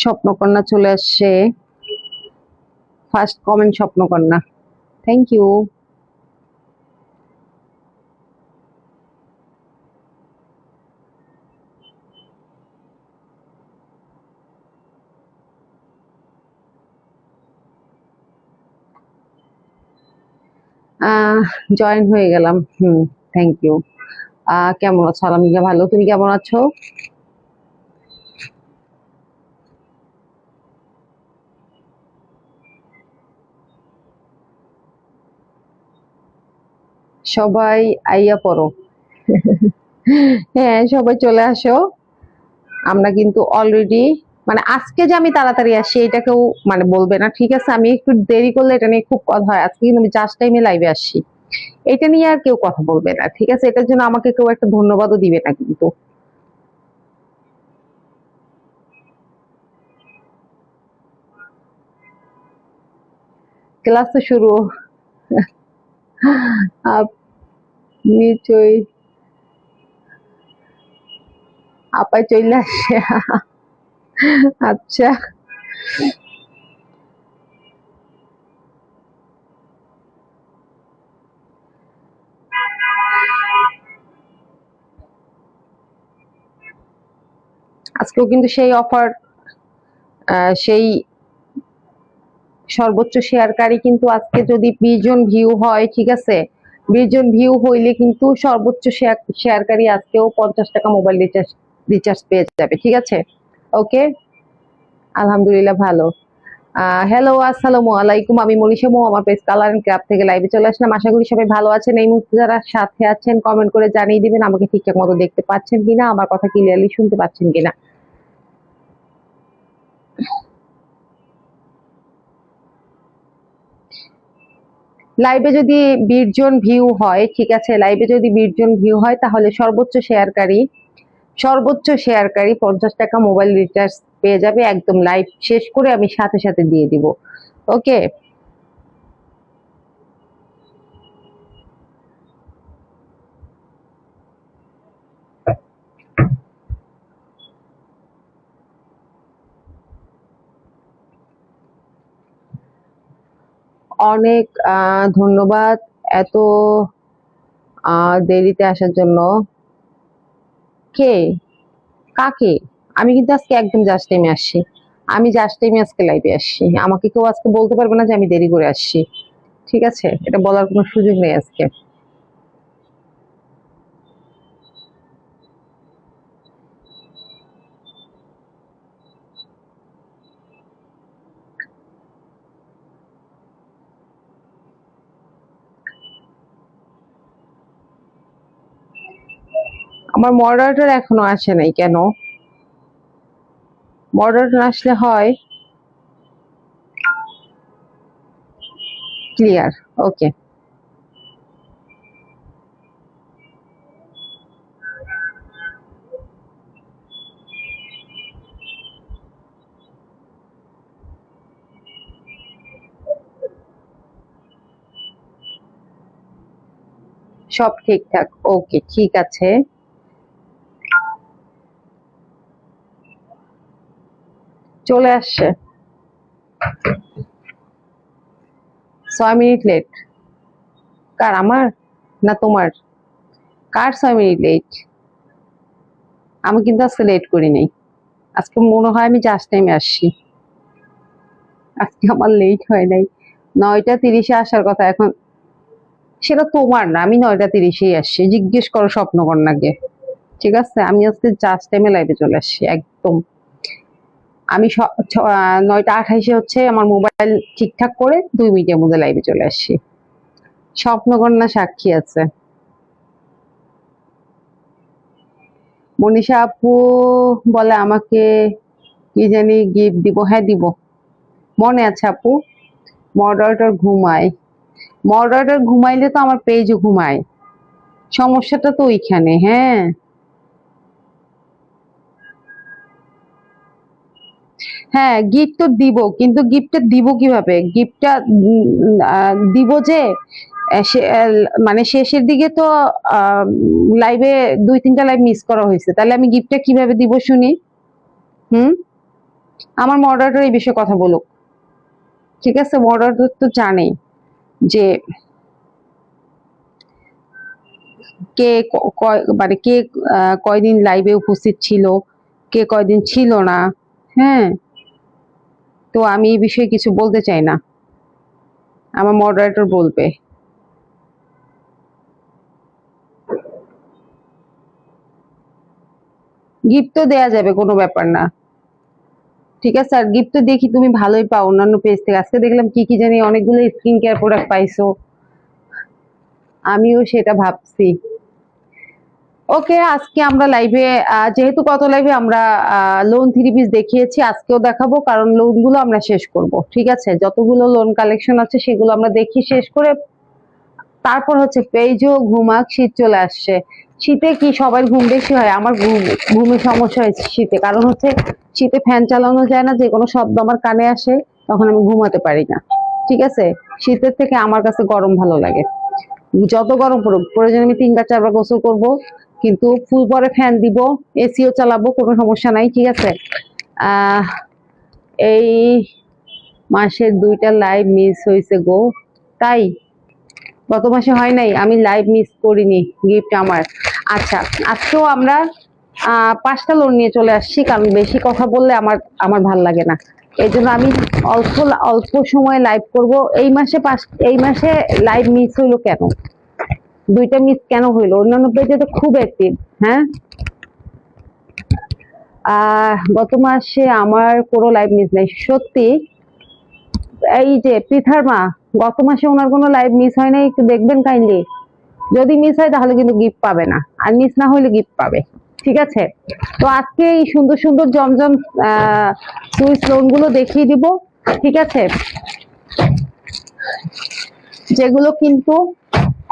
স্বপ্নকন্যা চলে আসছে, first comment Swapnakanya, thank you. Join হয়ে গেলাম, থ্যাংক ইউ। কেমন আছো? আলহামদুলিল্লাহ ভালো, তুমি কেমন আছো? সবাই আইয়া পড়ো। হ্যাঁ, সবাই চলে আসো। আমরা কিন্তু অলরেডি, মানে আজকে যে আমি তাড়াতাড়ি আসি এটা কেউ মানে বলবে না, ঠিক আছে? আমি একটু দেরি করলে এটা নিয়ে খুব কথা হয়। আজকে কিন্তু আমি জাস্ট টাইমে লাইভে আসছি, এটা নিয়ে আর কেউ কথা বলবে না, ঠিক আছে? এটার জন্য আমাকে কেউ একটা ধন্যবাদও দিবে না কিন্তু। ক্লাস তো শুরু। নিশ্চয়ই আপাই চলে আসে। আচ্ছা, আজকেও কিন্তু সেই অফার, সেই সর্বোচ্চ শেয়ারকারী কিন্তু আজকে যদি 20 জন ভিউ হয়, ঠিক আছে, 20 জন ভিউ হইলে কিন্তু সর্বোচ্চ শেয়ারকারী আজকেও 50 টাকা মোবাইল রিচার্জ রিচার্জ পেয়ে যাবে, ঠিক আছে? ওকে, আলহামদুলিল্লাহ ভালো। হ্যালো, আসসালামু আলাইকুম। আমি মনীষা মো, আমার পেজ কালার এন্ড ক্রাফট থেকে লাইভে চলে আসলাম। আশা করি সবাই ভালো আছেন। এই মুহূর্তে যারা সাথে আছেন কমেন্ট করে জানিয়ে দিবেন আমাকে ঠিকঠাক মতো দেখতে পাচ্ছেন কিনা, আমার কথা ক্লিয়ারলি শুনতে পাচ্ছেন কিনা। লাইভে যদি 20 জন ভিউ হয়, ঠিক আছে, লাইভে যদি 20 জন ভিউ হয় তাহলে সর্বোচ্চ শেয়ারকারী 50 টাকা মোবাইল রিচার্জ পেয়ে যাবে, একদম লাইভ শেষ করে আমি সাথে সাথে দিয়ে দিব। ওকে, অনেক ধন্যবাদ এত দেরিতে আসার জন্য। কে? কাকে? আমি কিন্তু আজকে একদম জাস্ট টাইমে আসছি। আমি জাস্ট টাইমে আজকে লাইভে আসছি, আমাকে কেউ আজকে বলতে পারবে না যে আমি দেরি করে আসছি, ঠিক আছে? এটা বলার কোনো সুযোগ নেই আজকে। আমার মডারেটর এখনো আসে নাই কেন? মডারেটর আসলে হয় ক্লিয়ার। ওকে, সব ঠিকঠাক, ওকে ঠিক আছে। চলে আসছে। 6 মিনিট লেট? কার, আমার না তোমার? কার 6 মিনিট লেট? আমি কিন্তু আজকে লেট করি নাই, আজকে মনে হয় আমি জাস্ট টাইমে আসছি, আজকে আমার লেট হয় নাই। 9টা 30-এ আসার কথা এখন। সেটা তোমার না, আমি 9টা 30-এই আসছি, জিজ্ঞেস করো স্বপ্নকন্যাকে, ঠিক আছে? আমি আজকে জাস্ট টাইমে লাইভে চলে আসছি একদম। আমি 9টা 28-এ হচ্ছে আমার মোবাইল ঠিকঠাক করে 2 মিনিটের মধ্যে লাইভে চলে আসছি। স্বপ্নকন্যা সাক্ষী আছে। মনীষা আপু বলে আমাকে কি জানি গিফট দিব, হ্যাঁ দিব, মনে আছে আপু। মডারেটর ঘুমায়, মডারেটর ঘুমাইলে তো আমার পেজও ঘুমায়, সমস্যাটা তো ওইখানে। হ্যাঁ, হ্যাঁ গিফট তো দিব, কিন্তু গিফটটা দিব কিভাবে? গিফটটা দিব যে মানে শেষের দিকে তো লাইভে 2-3টা লাইভ মিস করা হয়েছে, তাহলে আমি গিফটটা কিভাবে দিব শুনি? হুম, আমার মডারেটর এই বিষয়ে কথা বলুক। ঠিক আছে, মডারেটর তো জানে যে কে মানে কে কয়দিন লাইভে উপস্থিত ছিল, কে কয়দিন ছিল না। হ্যাঁ, তো আমি এই বিষয়ে কিছু বলতে চাই না, আমার মডারেটর বলবে। গিফট তো দেয়া যাবে, কোনো ব্যাপার না। ঠিক আছে, আর গিফট তো দেখি তুমি ভালোই পাও অন্যান্য পেজ থেকে। আজকে দেখলাম কি কি জানি অনেকগুলো স্কিন কেয়ার প্রোডাক্ট পাইছো, আমিও সেটা ভাবছি। ওকে, আজকে আমরা লাইভে যেহেতু গত লাইভে আমরা লোন 3 পিস দেখিয়েছি, আজকেও দেখাবো, কারণ লোন গুলো আমরা শেষ করব। ঠিক আছে, যতগুলো লোন কালেকশন আছে সেগুলো আমরা দেখি শেষ করে তারপর হচ্ছে পেজও ঘুমাক। শীত চলে আসছে, শীতে কি সবার ঘুম বেশি হয়? আমার ঘুমের সমস্যা হয়েছে শীতে, কারণ হচ্ছে শীতে ফ্যান চালানো যায় না, যে কোনো শব্দ আমার কানে আসে, তখন আমি ঘুমাতে পারি না। ঠিক আছে, শীতের থেকে আমার কাছে গরম ভালো লাগে। যত গরম পড়ুক, প্রয়োজনে আমি 3 বার 4 বার গোসল করব, কিন্তু ফুল পরে ফ্যান দিব, এসিও চালাবো, কোনো সমস্যা নাই। ঠিক আছে, আহ এই মাসের 2টা লাইভ মিস হয়েছে গো। তাই গত মাসে হয় নাই, আমি লাইভ মিস করিনি, গিফট আমার। আচ্ছা, আজকেও আমরা 5টা লোন নিয়ে চলে আসছি, কারণ বেশি কথা বললে আমার আমার ভাল লাগে না। এই জন্য আমি অল্প অল্প সময় লাইভ করব। এই মাসে লাইভ মিস হইলো কেন? 2টা মিস কেন হইলো? অন্যান্য পেজে তো খুব অ্যাক্টিভ। হ্যাঁ, গত মাসে আমার কোনো লাইভ মিস নাই সত্যি। এই যে পৃথার মা, গত মাসে ওনার কোনো লাইভ মিস হয় নাই, একটু দেখবেন কাইন্ডলি। যদি মিস হয় তাহলে কিন্তু গিফট পাবে না, আর মিস না হইলে গিফট পাবে। ঠিক আছে, তো আজকে এই সুন্দর সুন্দর জমজম সুইস লোন গুলো দেখিয়ে দিব। ঠিক আছে, যেগুলো কিন্তু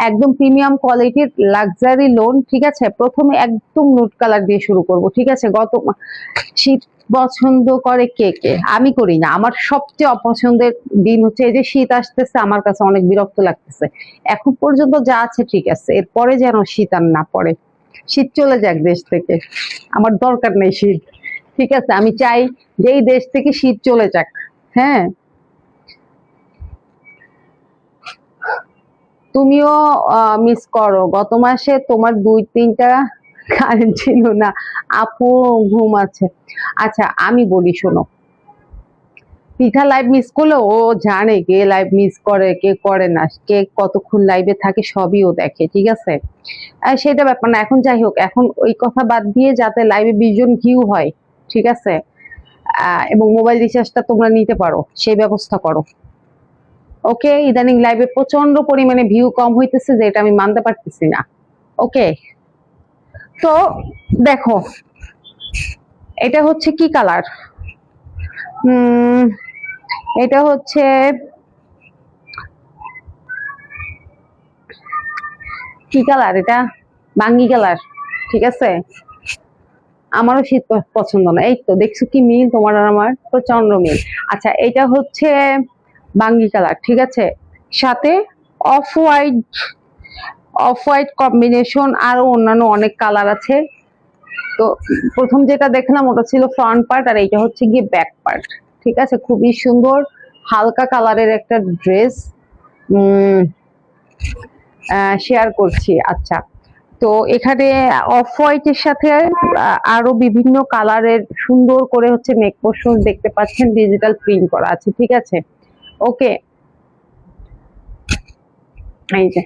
একদম প্রিমিয়াম কোয়ালিটির লাক্সারি লোন। ঠিক আছে, প্রথমে একদম নুট কালার দিয়ে শুরু করব। ঠিক আছে, শীত পছন্দ করে কে কে? আমি করি না, আমার সবচেয়ে অপছন্দের দিন হচ্ছে এই যে শীত আসতেছে, আমার কাছে অনেক বিরক্ত লাগতেছে। এখন পর্যন্ত যা আছে ঠিক আছে, এরপরে যেন শীত আর না পড়ে, শীত চলে যাক দেশ থেকে, আমার দরকার নেই শীত। ঠিক আছে, আমি চাই যে এই দেশ থেকে শীত চলে যাক। হ্যাঁ, তুমিও মিস করো, গত মাসে তোমার 2-3টা কারেন্ট ছিল না, আপু ঘুম আছে। আচ্ছা আমি বলি শোনো, পিঠা লাইভ মিস করলে ও জানে কে লাইভ মিস করে কে করে না, কে কতক্ষণ লাইভে থাকে সবই ও দেখে। ঠিক আছে, সেটা ব্যাপার না। এখন যাই হোক, এখন ওই কথা বাদ দিয়ে যাতে লাইভে 20 জন ভিউ হয়, ঠিক আছে, এবং মোবাইল রিচার্জটা তোমরা নিতে পারো, সেই ব্যবস্থা করো। ওকে, ইদানিং লাইভে প্রচন্ড পরিমাণে ভিউ কম হইতেছে, যে এটা আমি মানতে পারতেছি না। ওকে, তো দেখো, এটা হচ্ছে কি কালার? এটা হচ্ছে কি কালার? এটা বাঙ্গি কালার। ঠিক আছে, আমারও শীত পছন্দ না। এই তো দেখছো কি মিল তোমার আর আমার, প্রচন্ড মিল। আচ্ছা, এটা হচ্ছে বাঙ্গি কালার। ঠিক আছে, সাথে off white, off white combination, আরো অন্যান্য অনেক কালার আছে। তো প্রথম যেটা দেখলাম ওটা ছিল ফ্রন্ট পার্ট, আর এইটা হচ্ছে গিয়ে ব্যাক পার্ট। ঠিক আছে, খুবই সুন্দর হালকা কালারের একটা ড্রেস শেয়ার করছি। আচ্ছা, তো এখানে অফ হোয়াইটের সাথে আরো বিভিন্ন কালারের সুন্দর করে হচ্ছে নেক পোর্শন দেখতে পাচ্ছেন, ডিজিটাল প্রিন্ট করা আছে। ঠিক আছে, ওকে, এই যে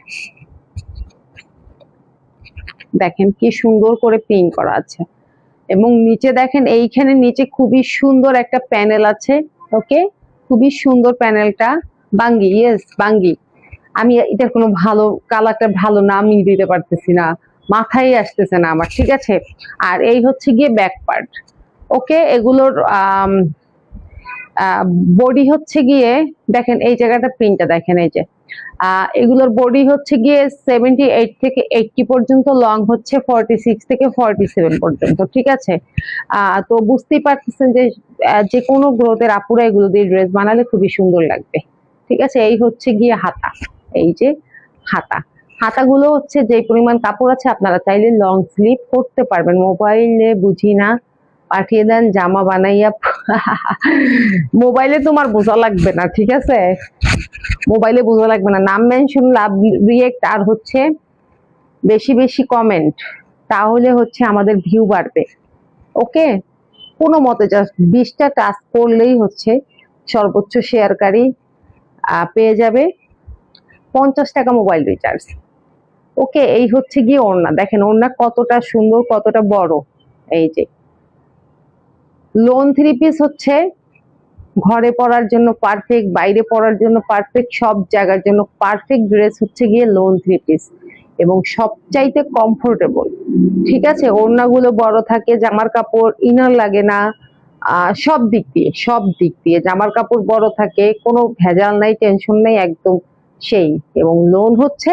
দেখেন কি সুন্দর করে প্রিন্ট করা আছে, এবং নিচে দেখেন এইখানে নিচে খুবই সুন্দর একটা প্যানেল আছে। ওকে, খুবই সুন্দর প্যানেলটা, বাঙ্গি, ইয়েস বাঙ্গি। আমি এটার কোনো ভালো কালারটা ভালো নামই দিতে পারতেছি না, মাথায় আসতেছে না আমার। ঠিক আছে, আর এই হচ্ছে গিয়ে ব্যাক পার্ট। ওকে, এগুলোর বডি হচ্ছে গিয়ে দেখেন এই জায়গাটা প্রিন্টটা দেখেন, এই যে এগুলোর বডি হচ্ছে গিয়ে 78 থেকে 80 পর্যন্ত, লং হচ্ছে 46 থেকে 47 পর্যন্ত, ঠিক আছে। তো বুঝতেই পারতেছেন যে যে কোনো গ্রোথের আপুরা এগুলো দিয়ে ড্রেস বানালে খুবই সুন্দর লাগবে, ঠিক আছে। এই হচ্ছে গিয়ে হাতা, এই যে হাতা, হাতাগুলো হচ্ছে যে পরিমাণ কাপড় আছে আপনারা চাইলে লং স্লিভ করতে পারবেন। মোবাইলে বুঝি না, পাঠিয়ে দেন জামা বানাইয়া। মোবাইলে তোমার বোঝা লাগবে না, ঠিক আছে, মোবাইলে বোঝা লাগবে না। নাম মেনশন, লাভ রিয়েক্ট, আর হচ্ছে বেশি বেশি কমেন্ট, তাহলে হচ্ছে আমাদের ভিউ বাড়বে। ওকে, কোনো মতে জাস্ট 20টা টাচ করলেই হচ্ছে সর্বোচ্চ শেয়ারকারী পেয়ে যাবে 50 টাকা মোবাইল রিচার্জ। ওকে, এই হচ্ছে গিয়ে ওড়না, দেখেন ওড়না কতটা সুন্দর, কতটা বড়। এই যে লোন 3 পিস হচ্ছে ঘরে পরার জন্য পারফেক্ট, বাইরে পরার জন্য পারফেক্ট, সব জায়গার জন্য পারফেক্ট ড্রেস হচ্ছে গিয়ে লোন 3 পিস, এবং সবচাইতে কমফোর্টেবল, ঠিক আছে। ওড়নাগুলো বড় থাকে, জামার কাপড় ইনার লাগে না, সব দিক দিয়ে, সব দিক দিয়ে জামার কাপড় বড় থাকে, কোনো ভেজাল নাই, টেনশন নাই, একদম সেই। এবং লোন হচ্ছে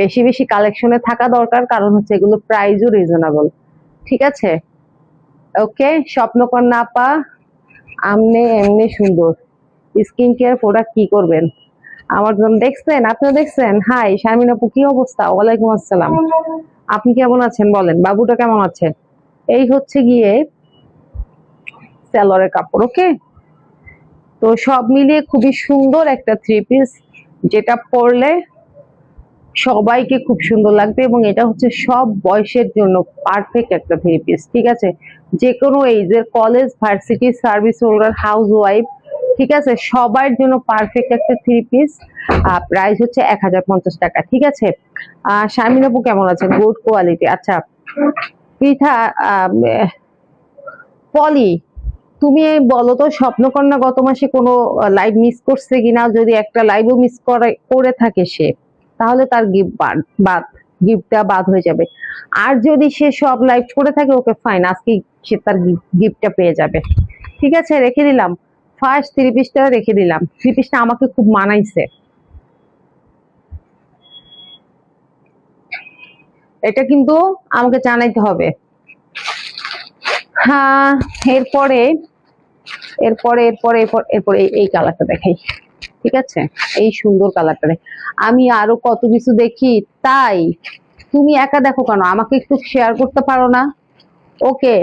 বেশি বেশি কালেকশনে থাকা দরকার, কারণ হচ্ছে এগুলো প্রাইসও রিজনেবল, ঠিক আছে। ওকে, স্বপ্নকন্যা আপা, আমনে এমনি সুন্দর স্কিন কেয়ার প্রোডাক্ট কি করবেন আমার জন্য দেখছেন, আপনিও দেখছেন। হাই শারমিন আপু, কি অবস্থা? ওয়ালাইকুম আসসালাম, আপনি কেমন আছেন বলেন, বাবুটা কেমন আছে? এই হচ্ছে গিয়ে সেলরের কাপড়। ওকে, তো সব মিলিয়ে খুবই সুন্দর একটা 3 পিস, যেটা পরলে সবাইকে খুব সুন্দর লাগবে, এবং এটা হচ্ছে সব বয়সের জন্য পারফেক্ট একটা 3 পিস, ঠিক আছে। যে কোনো এইজের, college, varsity, service holder, housewife, ঠিক আছে, সবার জন্য পারফেক্ট একটা 3 পিস। প্রাইস হচ্ছে 1050 টাকা, ঠিক আছে। শারমিন আপু কেমন আছেন? Good quality. আচ্ছা পৃথা, পলি, তুমি বলো তো স্বপ্নকন্যা গত মাসে কোনো লাইভ মিস করছে কিনা? যদি একটা লাইভও মিস করে থাকে সে, তাহলে তার গিফট বাদ, গিফটটা বাদ হয়ে যাবে। আর যদি সে সব লাইভ করে থাকে, ওকে ফাইন, আজকে সে তার গিফটটা পেয়ে যাবে, ঠিক আছে। রেখে দিলাম ফার্স্ট 3 পিসটা, রেখে দিলাম 3 পিসটা, আমাকে খুব মানাইছে, এটা কিন্তু আমাকে জানাইতে হবে। হ্যাঁ, এরপরে এরপরে এরপরে এরপর এরপরে এই কালারটা দেখাই, ঠিক আছে। এই সুন্দর কালারটা, আমি আরো কত কিছু দেখি, তাই তুমি একা দেখো কেন? আমাকে একটু শেয়ার করতে পারো না? ওকে,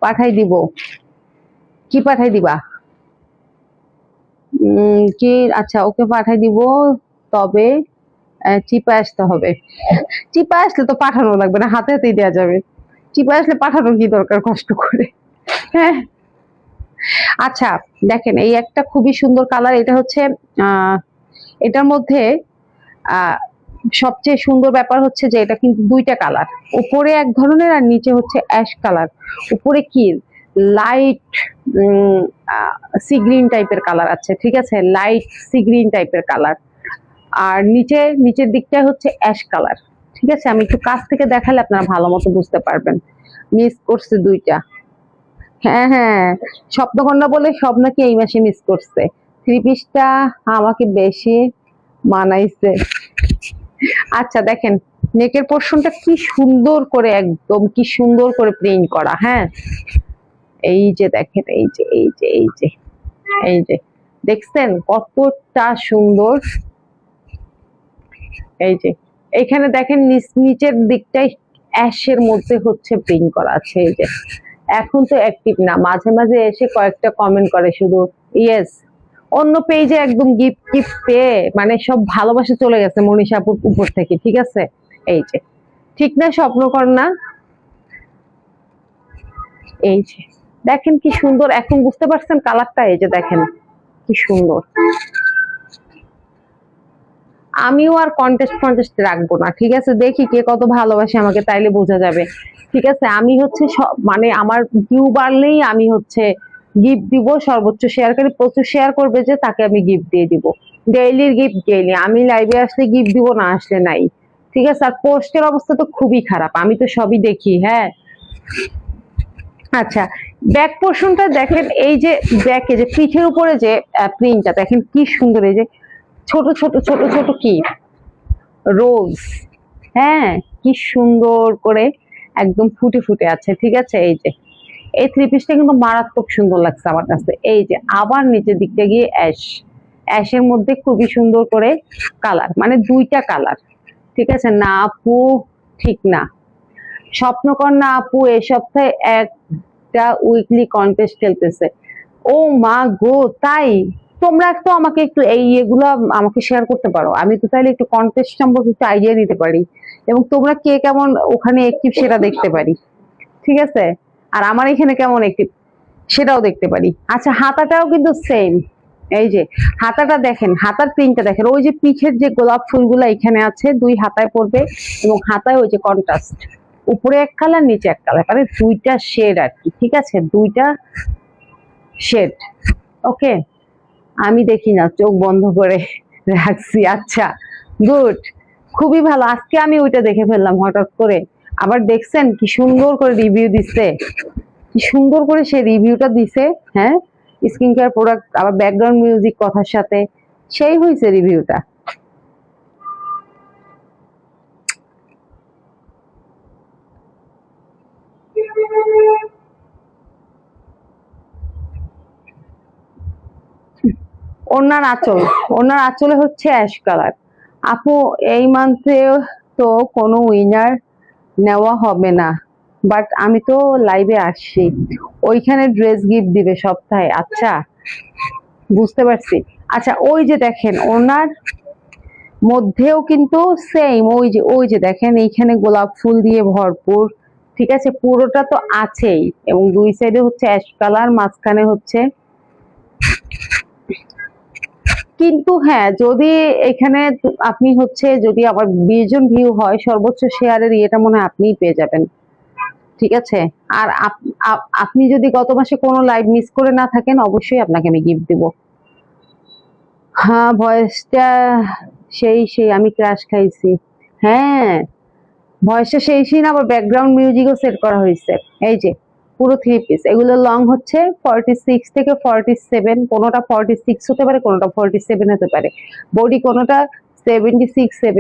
পাঠাই দিব। কি পাঠাই দিবা? কি, আচ্ছা ওকে পাঠাই দিব, তবে চিপা আসতে হবে। চিপা আসলে তো পাঠানো লাগবে না, হাতে হাতেই দেওয়া যাবে। চিপা আসলে পাঠানোর কি দরকার কষ্ট করে? হ্যাঁ, আচ্ছা দেখেন এই একটা খুবই সুন্দর কালার, এটা হচ্ছে এটার মধ্যে সবচেয়ে সুন্দর ব্যাপার হচ্ছে যে এটা কিন্তু দুইটা কালার, উপরে এক ধরনের আর নিচে হচ্ছে অ্যাশ কালার। উপরে কি লাইট সি গ্রিন টাইপের কালার আছে, ঠিক আছে, লাইট সি গ্রিন টাইপের কালার, আর নিচের দিকটা হচ্ছে অ্যাশ কালার, ঠিক আছে। আমি একটু কাছ থেকে দেখালে আপনারা ভালো মতো বুঝতে পারবেন। মিস করছে দুইটা, হ্যাঁ হ্যাঁ, স্বপ্নকন্যা বলে সব নাকি এই মাসে মিস করছে। 3 পিসটা আমাকে বেশি মানাইছে। আচ্ছা দেখেন নেকের পোর্শনটা কি সুন্দর করে, একদম কি সুন্দর করে প্রিন্ট করা। হ্যাঁ, এই যে দেখেন, এই যে এই যে এই যে এই যে দেখছেন কতটা সুন্দর। এই যে এখানে দেখেন নিচের দিকটাই অ্যাশের মধ্যে হচ্ছে প্রিন্ট করা আছে। এই যে এখন তো অ্যাক্টিভ না, মাঝে মাঝে এসে কয়েকটা কমেন্ট করে শুধু ইয়েস। অন্য পেজে একদম গিফট গিফট পেয়ে মানে সব ভালোবাসা চলে গেছে মনীষাপুর উপর থেকে, ঠিক আছে। এই যে ঠিক না স্বপ্নকন্যা? এই যে দেখেন কি সুন্দর, এখন বুঝতে পারছেন কালারটা? এই যে দেখেন কি সুন্দর। আমিও আর কন্টেস্ট রাখবো না, ঠিক আছে, দেখি কে কত ভালোবাসে আমাকে, তাইলে বোঝা যাবে, ঠিক আছে। আমি হচ্ছে মানে আমার ভিউ বাড়লেই আমি হচ্ছে গিফট দিব, সর্বোচ্চ শেয়ারকারী প্রচুর শেয়ার করবে যে তাকে আমি গিফট দিয়ে দিব। ডেইলির গিফট ডেইলি, আমি লাইভে আসলে গিফট দিব, না আসলে নাই, ঠিক আছে। আর পোস্টের অবস্থা তো খুবই খারাপ, আমি তো সবই দেখি। হ্যাঁ, আচ্ছা ব্যাক পোর্শনটা দেখেন, এই যে ব্যাকে যে পিঠের উপরে যে প্রিন্টটা দেখেন কি সুন্দর, এই যে ছোট ছোট ছোট ছোট কি রোজ, হ্যাঁ, কি সুন্দর করে একদম ফুটে ফুটে আছে। ঠিক আছে, এই যে এই থ্রি পিসটা কিন্তু মারাত্মক সুন্দর লাগছে আমার কাছে। এই যে আবার নিচের দিকটা গিয়ে অ্যাশ, অ্যাশের মধ্যে খুবই সুন্দর করে কালার, মানে দুইটা কালার। ঠিক আছে না আপু, ঠিক না, স্বপ্নকন্যা আপু এই সপ্তাহে একটা উইকলি কন্টেস্ট খেলতেছে। ও মা গো, তাই? তোমরা তো আমাকে একটু এই এগুলা আমাকে শেয়ার করতে পারো, আমি তো তাইলে একটু কন্টেস্ট সম্পর্কে একটু আইডিয়া দিতে পারি, এবং তোমরা কে কেমন ওখানে অ্যাক্টিভ সেটা দেখতে পারি। ঠিক আছে, আর আমার এখানে কেমন অ্যাক্টিভ সেটাও দেখতে পারি। আচ্ছা, হাতাটাও কিন্তু সেম। এই যে হাতাটা দেখেন, হাতার প্রিন্টটা দেখেন, ওই যে পিঠের যে গোলাপ ফুলগুলো এখানে আছে দুই হাতায় পড়বে, এবং হাতায় ওই যে কন্ট্রাস্ট, উপরে এক কালার নিচে এক কালার, মানে দুইটা শেড আর কি। ঠিক আছে, দুইটা শেড। ওকে, আমি দেখি না, চোখ বন্ধ করে রাখছি। আচ্ছা, গুড, খুবই ভালো। আজকে আমি ওইটা দেখে ফেললাম হঠাৎ করে। আবার দেখছেন কি সুন্দর করে রিভিউ দিচ্ছে, কি সুন্দর করে সে রিভিউটা দিছে। হ্যাঁ, স্কিন কেয়ার প্রোডাক্ট, আবার ব্যাকগ্রাউন্ড মিউজিক কথার সাথে, সেই হয়েছে রিভিউটা। ওনার আঁচল, ওনার আঁচলে হচ্ছে অ্যাশ কালার। আপু, এই মান্থে তো কোনো উইনার নেওয়া হবে না, বাট আমি তো লাইভে আসছি, ওইখানে ড্রেস গিফট দিবে সপ্তাহে। আচ্ছা, বুঝতে পারছি। আচ্ছা, ওই যে দেখেন ওনার মধ্যেও কিন্তু সেম, ওই যে দেখেন এইখানে গোলাপ ফুল দিয়ে ভরপুর। ঠিক আছে, পুরোটা তো আছেই, এবং দুই সাইডে হচ্ছে অ্যাশ কালার, মাঝখানে হচ্ছে। কিন্তু হ্যাঁ, যদি এখানে আপনি হচ্ছে, যদি আবার 20 জন ভিউ হয়, সর্বোচ্চ শেয়ারের ইয়েটা মনে হয় আপনিই পেয়ে যাবেন। ঠিক আছে, আর আপনি যদি গত মাসে কোনো লাইভ মিস করে না থাকেন, অবশ্যই আপনাকে আমি গিফট দিব। হ্যাঁ, ভয়েসটা সেই সেই, আমি ক্রাশ খাইছি। হ্যাঁ, ভয়েসটা সেই সেই না, আবার ব্যাকগ্রাউন্ড মিউজিকও সেট করা হয়েছে। এই যে পুরো থ্রি পিস, এগুলো লং হচ্ছে 46 থেকে 47, কোনোটা 46 হতে পারে, কোনোটা 47 হতে পারে। বডি কোনোটা 76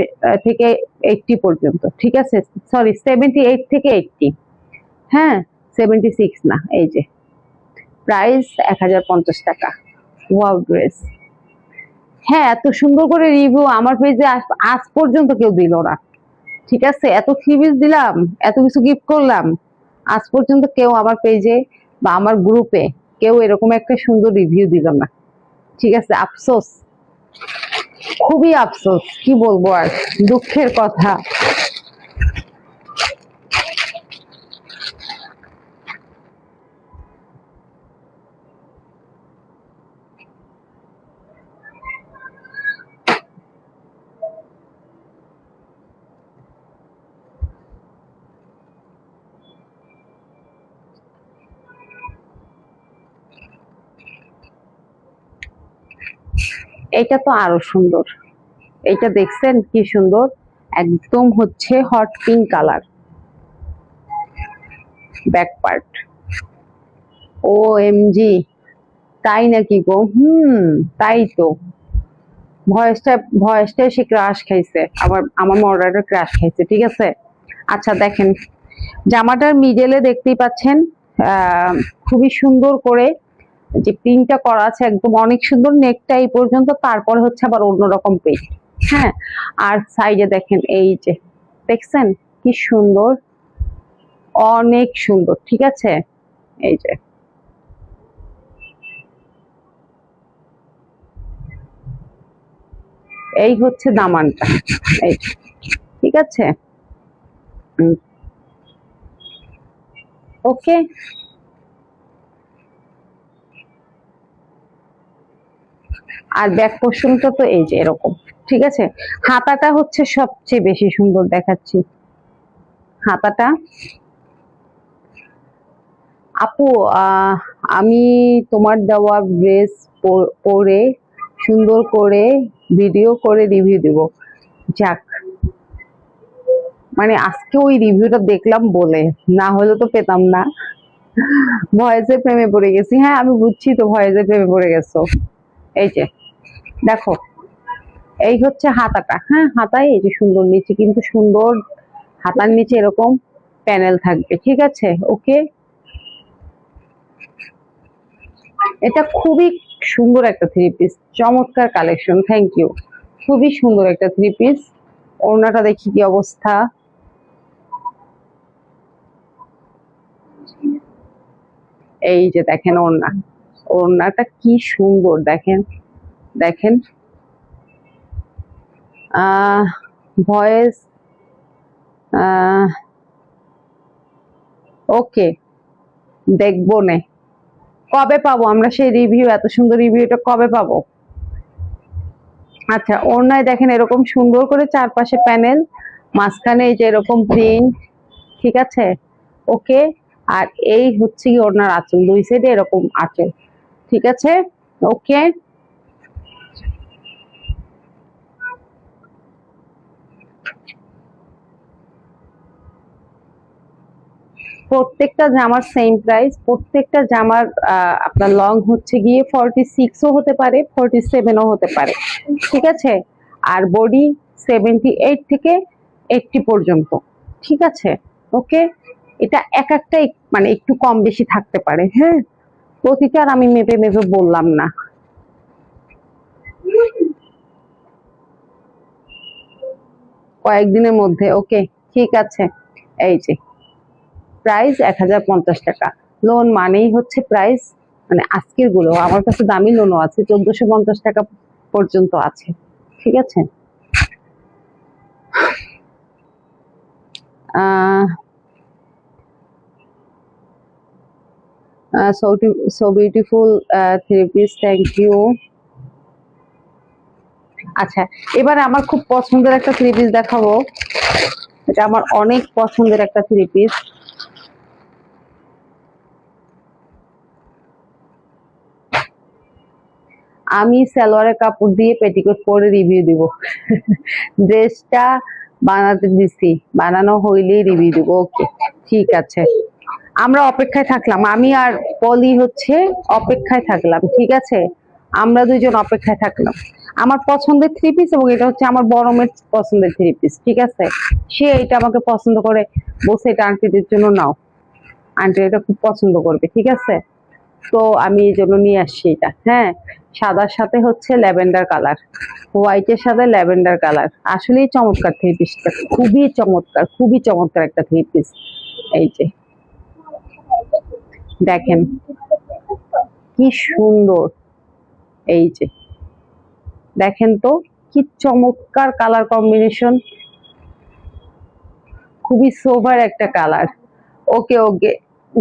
থেকে 80 পর্যন্ত। ঠিক আছে, সরি 78 থেকে 80। হ্যাঁ, 76 না। এই যে প্রাইস 1050 টাকা। Wow dress. হ্যাঁ, এত সুন্দর করে রিভিউ আমার পেজে আজ পর্যন্ত কেউ দিল না। ঠিক আছে, এত থ্রি পিস দিলাম, এত কিছু গিফট করলাম, আজ পর্যন্ত কেউ আমার পেজে বা আমার গ্রুপে কেউ এরকম একটা সুন্দর রিভিউ দিল না। ঠিক আছে, আফসোস, খুবই আফসোস, কি বলবো আর, দুঃখের কথা। এটা তো আরো সুন্দর, এটা দেখছেন কি সুন্দর, একদম হচ্ছে hot pink colour back part. O M G, তাই নাকি গো? তাই তো। ভয়েসটা ভয়েসটা সে ক্রাশ খাইছে, আবার আমার মডারেটর ক্রাশ খাইছে। ঠিক আছে, আচ্ছা দেখেন, জামাটার মিডলে দেখতেই পাচ্ছেন আহ খুবই সুন্দর করে যে প্রিন্টটা করা আছে, একদম অনেক সুন্দর, নেকটা এই পর্যন্ত, তারপরে হচ্ছে আবার অন্যরকম প্রিন্ট। হ্যাঁ, আর সাইডে দেখেন, এই যে দেখছেন কি সুন্দর, অনেক সুন্দর। ঠিক আছে, এই যে এই হচ্ছে দামানটা, এই ঠিক আছে। ওকে, আর ব্যাক পোর্শনটা তো এই যে এরকম। ঠিক আছে, হাতাটা হচ্ছে সবচেয়ে বেশি সুন্দর দেখাচ্ছি, হাতাটা। আপু, আমি তোমার দেওয়া ড্রেস পরে সুন্দর করে ভিডিও করে রিভিউ দিব। যাক, মানে আজকে ওই রিভিউটা দেখলাম বলে, না হলে তো পেতাম না। ভয়েসে প্রেমে পড়ে গেছি। হ্যাঁ আমি বুঝছি তো, ভয়েসে প্রেমে পড়ে গেছো। এই যে দেখো, এই হচ্ছে হাতাটা। হ্যাঁ হাতায় এই যে সুন্দর, নিচে কিন্তু সুন্দর, হাতার নিচে এরকম প্যানেল থাকবে, ঠিক আছে। ওকে, এটা খুবই সুন্দর একটা থ্রি পিস, চমৎকার কালেকশন, থ্যাংক ইউ। খুবই সুন্দর একটা থ্রি পিস। ওড়নাটা দেখি কি অবস্থা। এই যে দেখেন ওড়না, ওড়নাটা কি সুন্দর দেখেন, দেখেন। ভয়েস ওকে, দেখবো নে। কবে পাবো আমরা সেই রিভিউ? এত সুন্দর রিভিউটা কবে পাবো? আচ্ছা, ওড়নায় দেখেন এরকম সুন্দর করে চারপাশে প্যানেল, মাঝখানে এই যে এরকম প্রিন্ট, ঠিক আছে। ওকে, আর এই হচ্ছে কি ওড়নার আঁচল, দুই সাইডে এরকম আঁচল, ঠিক আছে। ওকে, প্রত্যেকটা জামার সেম প্রাইস। প্রত্যেকটা জামার আপনার লং হচ্ছে গিয়ে 46ও হতে পারে, 47ও হতে পারে, ঠিক আছে। আর বডি 78 থেকে 80 পর্যন্ত, ঠিক আছে। ওকে, এটা এক একটাই মানে একটু কম বেশি থাকতে পারে, হ্যাঁ। প্রতিটার আমি মেপে মেপে বললাম না। কয়েকদিনের মধ্যে, ওকে ঠিক আছে। এই যে প্রাইস 1050 টাকা। লোন মানেই হচ্ছে প্রাইস, মানে আজকের গুলো আমার কাছে দামি লোনও আছে, 1450 টাকা পর্যন্ত আছে, ঠিক আছে। Ah so beautiful three piece, thank you. আচ্ছা, এবার আমার খুব পছন্দের একটা থ্রি পিস দেখাবো। এটা আমার অনেক পছন্দের একটা থ্রি পিস। আমি সালোয়ারের কাপড় দিয়ে পেটিকোট পরে রিভিউ দিব। ড্রেসটা বানাতে দিছি, বানানো হইলেই রিভিউ দিব। ওকে ঠিক আছে, আমরা অপেক্ষায় থাকলাম, আমি আর পলি হচ্ছে অপেক্ষায় থাকলাম, ঠিক আছে। আমরা দুইজন অপেক্ষায় থাকলাম। আমার পছন্দের থ্রি পিস, এবং এটা হচ্ছে আমার বড় মেয়ের পছন্দের থ্রি পিস, ঠিক আছে। সে এটা আমাকে পছন্দ করে বলছে এটা আন্টিদের জন্য নাও, আন্টি এটা খুব পছন্দ করবে, ঠিক আছে। তো আমি এই জন্য নিয়ে আসছি এটা। হ্যাঁ, সাদার সাথে হচ্ছে ল্যাভেন্ডার কালার, হোয়াইটের সাথে ল্যাভেন্ডার কালার, আসলেই চমৎকার থ্রি পিসটা, খুবই চমৎকার, খুবই চমৎকার একটা থ্রি পিস। এই যে দেখেন কি সুন্দর, এই যে দেখেন তো কি চমৎকার কালার কম্বিনেশন, খুবই সোভার একটা কালার। ওকে ওকে,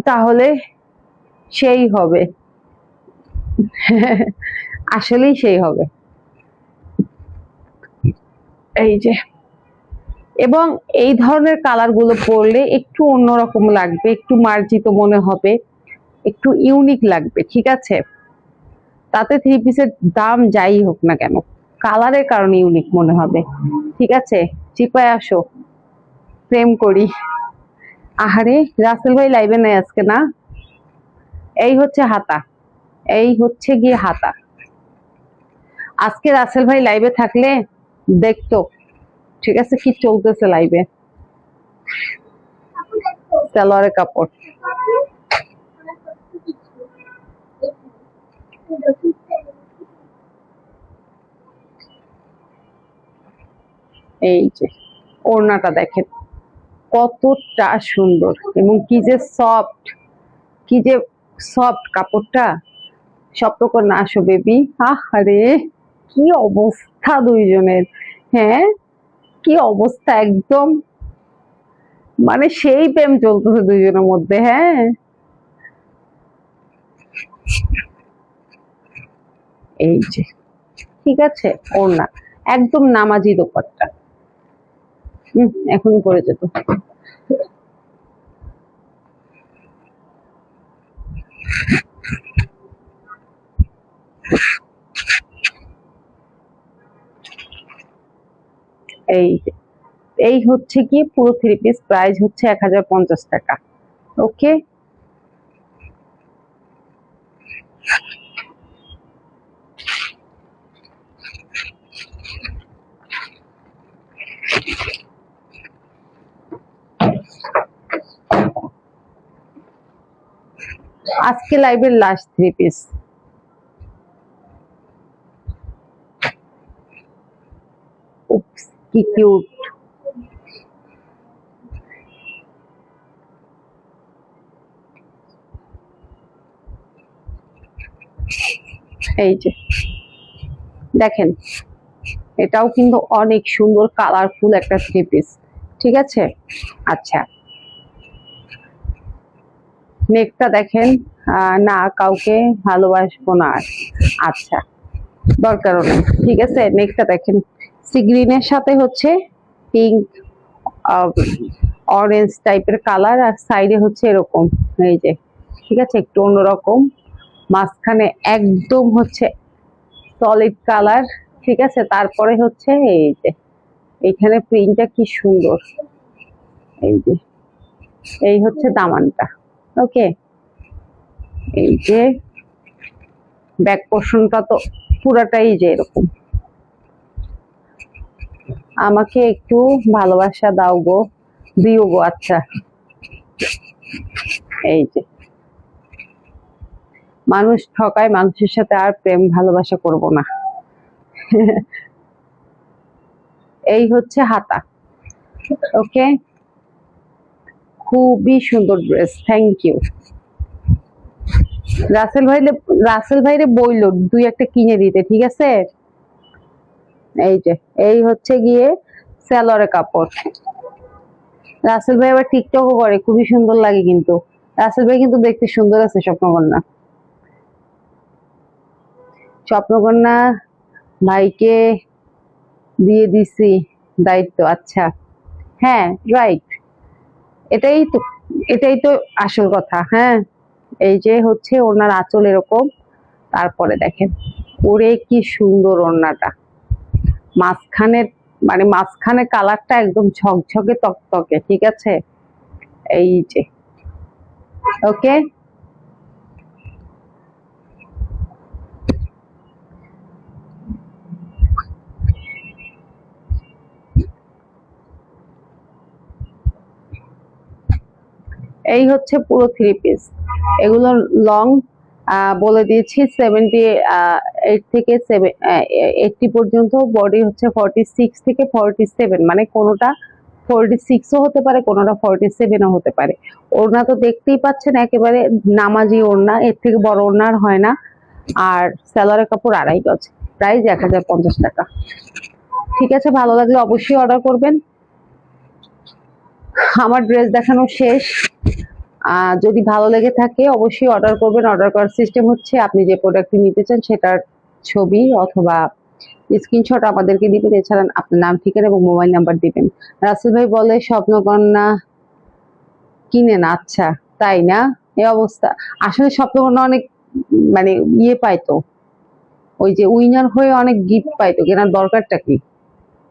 তাহলে সেই হবে। আসলেই সেই হবে। এই যে, এবং এই ধরনের কালার গুলো পরলে একটু অন্যরকম লাগবে, একটু মার্জিত মনে হবে, একটু ইউনিক লাগবে, ঠিক আছে। তাতে থ্রি পিসের দাম যাই হোক না কেন, কালারের কারণে ইউনিক মনে হবে, ঠিক আছে। চিপায় আসো, প্রেম করি। আহারে, রাসেল ভাই লাইভে নাই আজকে না। এই হচ্ছে হাতা, এই হচ্ছে গিয়ে হাতা। আজকে রাসেল ভাই লাইভে থাকলে দেখতো, ঠিক আছে, কি চলতেছে লাইভে। সালোয়ারের কাপড়, এই যে ওড়নাটা দেখেন কতটা সুন্দর, এবং কি যে সফট, কি যে সফট কাপড়টা। স্বপ্নকর না আসো বেবি, আরে কি অবস্থা দুইজনের। হ্যাঁ, কি অবস্থা একদম, মানে সেই প্রেম চলতেছে দুইজনের মধ্যে। হ্যাঁ, এই যে ঠিক আছে, ওড়না একদম নামাজি দোপাট্টা। এখনই পরে যেত। এই এই হচ্ছে কি পুরো থ্রি পিস, প্রাইস হচ্ছে 1050 টাকা। ওকে, আজকে লাইভের লাস্ট 3 পিস। উপস, কি কিউট। এই যে দেখেন, এটাও কিন্তু অনেক সুন্দর কালারফুল একটা 3 পিস। ঠিক আছে, আচ্ছা নেকটা দেখেন। না কাউকে ভালোবাসবো না আর, আচ্ছা দরকারও নেই। ঠিক আছে, নেকটা দেখেন, সি গ্রিনের সাথে হচ্ছে পিঙ্ক অরেঞ্জ টাইপের কালার, আর সাইডে হচ্ছে এরকম। এই যে ঠিক আছে, একটু অন্যরকম, মাঝখানে একদম হচ্ছে সলিড কালার। ঠিক আছে, তারপরে হচ্ছে এই যে এইখানে প্রিন্টটা কি সুন্দর। এই যে এই হচ্ছে দামানটা। ওকে, এই যে ব্যাক পোর্শনটা তো পুরাটাই যে এরকম। আমাকে একটু ভালোবাসা দাও গো, দিও গো। আচ্ছা, এই যে মানুষ ঠকায়, মানুষের সাথে আর প্রেম ভালোবাসা করব না। এই হচ্ছে হাতা। ওকে, খুবই সুন্দর ড্রেস, থ্যাংক ইউ। রাসেল ভাইরে বইলো 2-1টা কিনে দিতে। ঠিক আছে, এই যে এই হচ্ছে গিয়ে সালোয়ারের কাপড়। রাসেল ভাই আবার টিকটকও করে, খুবই সুন্দর লাগে কিন্তু। রাসেল ভাই কিন্তু দেখতে সুন্দর আছে। স্বপ্নকন্যা, স্বপ্নকন্যা ভাইকে দিয়ে দিছি দায়িত্ব। আচ্ছা, হ্যাঁ রাইট, এটাই তো, এটাই তো আসল কথা। হ্যাঁ, এই যে হচ্ছে ওনার আঁচল এরকম, তারপরে দেখেন ওরে কি সুন্দর ওড়নাটা, মাঝখানে মানে মাঝখানে কালারটা একদম ঝকঝকে তকতকে। ঠিক আছে, এই যে ওকে। এই হচ্ছে পুরো 3 পিস। এগুলো লং বলে দিয়েছি 78 থেকে 80 পর্যন্ত, বডি হচ্ছে 46 থেকে 47, মানে কোনোটা 46ও হতে পারে, কোনোটা 47ও হতে পারে। ওড়না তো দেখতেই পাচ্ছেন, একেবারে নামাজি ওড়না, এর থেকে বড় ওড়না আর হয় না। আর সালোয়ারের কাপড় 2.5 গজ, প্রাইস 1050 টাকা। ঠিক আছে, ভালো লাগলে অবশ্যই অর্ডার করবেন। আমার ড্রেস দেখানো শেষ। যদি ভালো লেগে থাকে অবশ্যই অর্ডার করবেন। অর্ডার করার সিস্টেম হচ্ছে, আপনি যে প্রোডাক্টটি নিতে চান সেটার ছবি অথবা স্ক্রিনশট আমাদেরকে দিবেন, এছাড়া আপনার নাম, ঠিকানা এবং মোবাইল নাম্বার দিবেন। রাসেল ভাই বলে স্বপ্নকন্যা কিনেন। আচ্ছা, তাই না? এই অবস্থা। আসলে স্বপ্নকন্যা অনেক মানে ইয়ে পাইতো, ওই যে উইনার হয়ে অনেক গিফট পাইতো, কেনার দরকারটা কি?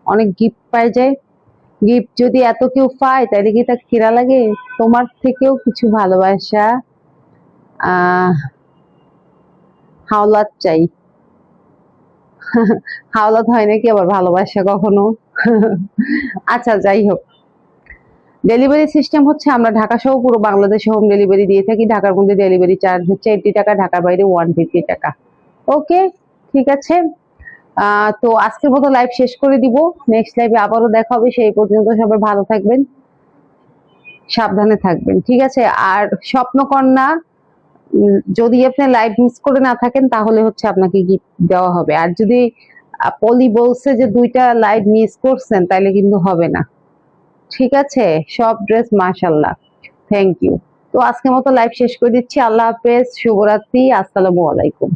অনেক গিফট পাই যায়। গিফট যদি এত কেউ পায় তাহলে কি তা কিরা লাগে? তোমার থেকেও কিছু ভালোবাসা হাওলাত চাই। হাওলাত হয় নাকি আবার ভালোবাসা কখনো? আচ্ছা যাই হোক, ডেলিভারি সিস্টেম হচ্ছে আমরা ঢাকা সহ পুরো বাংলাদেশে হোম ডেলিভারি দিয়ে থাকি। ঢাকার মধ্যে ডেলিভারি চার্জ হচ্ছে 80 টাকা, ঢাকার বাইরে 150 টাকা। ওকে, ঠিক আছে। তো আজকের মতো লাইভ শেষ করে দিব। নেক্সট লাইভে আবারও দেখা হবে, সেই পর্যন্ত সবাই ভালো থাকবেন, সাবধানে থাকবেন। ঠিক আছে, আর স্বপ্নকন্যা যদি আপনি লাইভ মিস করে না থাকেন তাহলে হচ্ছে আপনাকে গিফট দেওয়া হবে। আর যদি পলি বলছে যে 2টা লাইভ মিস করছেন তাহলে কিন্তু হবে না। ঠিক আছে, সব ড্রেস মাশাআল্লাহ, থ্যাংক ইউ। তো আজকের মতো লাইভ শেষ করে দিচ্ছি। আল্লাহ হাফেজ, শুভরাত্রি, আসসালামু আলাইকুম।